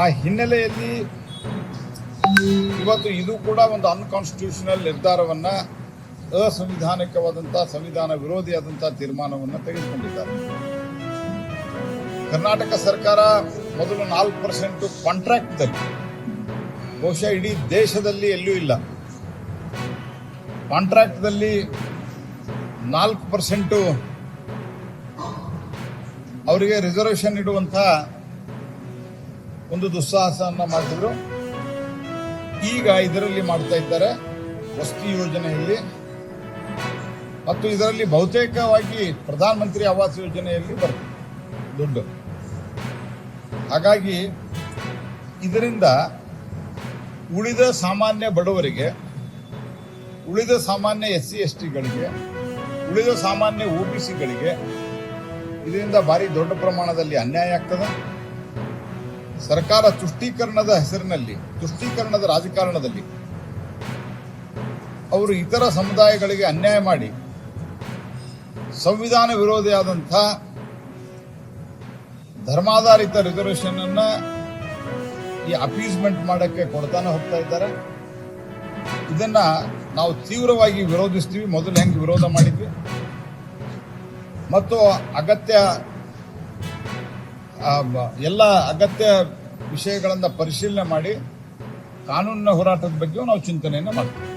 ಆ ಹಿನ್ನೆಲೆಯಲ್ಲಿ ಇವತ್ತು ಇದು ಕೂಡ ಒಂದು ಅನ್ಕಾನ್ಸ್ಟಿಟ್ಯೂಷನಲ್ ನಿರ್ಧಾರವನ್ನ, ಅಸಂವಿಧಾನಿಕವಾದಂತಹ, ಸಂವಿಧಾನ ವಿರೋಧಿಯಾದಂತಹ ತೀರ್ಮಾನವನ್ನು ತೆಗೆದುಕೊಂಡಿದ್ದಾರೆ. ಕರ್ನಾಟಕ ಸರ್ಕಾರ ಮೊದಲು 4% ಕಾಂಟ್ರಾಕ್ಟ್ದಲ್ಲಿ, ಬಹುಶಃ ಇಡೀ ದೇಶದಲ್ಲಿ ಎಲ್ಲೂ ಇಲ್ಲ, ಕಾಂಟ್ರಾಕ್ಟ್ದಲ್ಲಿ 4% ಅವರಿಗೆ ರಿಸರ್ವೇಷನ್ ಇಡುವಂತಹ ಒಂದು ದುಸ್ಸಾಹಸವನ್ನು ಮಾಡಿದ್ರು. ಈಗ ಇದರಲ್ಲಿ ಮಾಡ್ತಾ ಇದ್ದಾರೆ, ವಸತಿ ಯೋಜನೆಯಲ್ಲಿ ಮತ್ತು ಇದರಲ್ಲಿ ಬಹುತೇಕವಾಗಿ ಪ್ರಧಾನಮಂತ್ರಿ ಆವಾಸ್ ಯೋಜನೆಯಲ್ಲಿ ಬರ್ತದೆ ದುಡ್ಡು. ಹಾಗಾಗಿ ಇದರಿಂದ ಉಳಿದ ಸಾಮಾನ್ಯ ಬಡವರಿಗೆ, ಉಳಿದ ಸಾಮಾನ್ಯ SC STಗಳಿಗೆ, ಉಳಿದ ಸಾಮಾನ್ಯ OBCಗಳಿಗೆ ಇದರಿಂದ ಭಾರಿ ದೊಡ್ಡ ಪ್ರಮಾಣದಲ್ಲಿ ಅನ್ಯಾಯ ಆಗ್ತದೆ. ಸರ್ಕಾರ ತುಷ್ಟೀಕರಣದ ಹೆಸರಿನಲ್ಲಿ, ತುಷ್ಟೀಕರಣದ ರಾಜಕಾರಣದಲ್ಲಿ ಅವರು ಇತರ ಸಮುದಾಯಗಳಿಗೆ ಅನ್ಯಾಯ ಮಾಡಿ ಸಂವಿಧಾನ ವಿರೋಧಿಯಾದಂಥ ಧರ್ಮಾಧಾರಿತ ರಿಸರ್ವೇಷನ್ ಅನ್ನ ಈ ಅಪೀಸ್ಮೆಂಟ್ ಮಾಡಕ್ಕೆ ಕೊಡ್ತಾನೆ ಹೋಗ್ತಾ ಇದ್ದಾರೆ. ಇದನ್ನ ನಾವು ತೀವ್ರವಾಗಿ ವಿರೋಧಿಸ್ತೀವಿ. ಮೊದಲು ಹೆಂಗೆ ವಿರೋಧ ಮಾಡಿದ್ವಿ ಮತ್ತು ಎಲ್ಲ ಅಗತ್ಯ ವಿಷಯಗಳನ್ನು ಪರಿಶೀಲನೆ ಮಾಡಿ ಕಾನೂನಿನ ಹೋರಾಟದ ಬಗ್ಗೆಯೂ ನಾವು ಚಿಂತನೆಯನ್ನು ಮಾಡ್ತೀವಿ.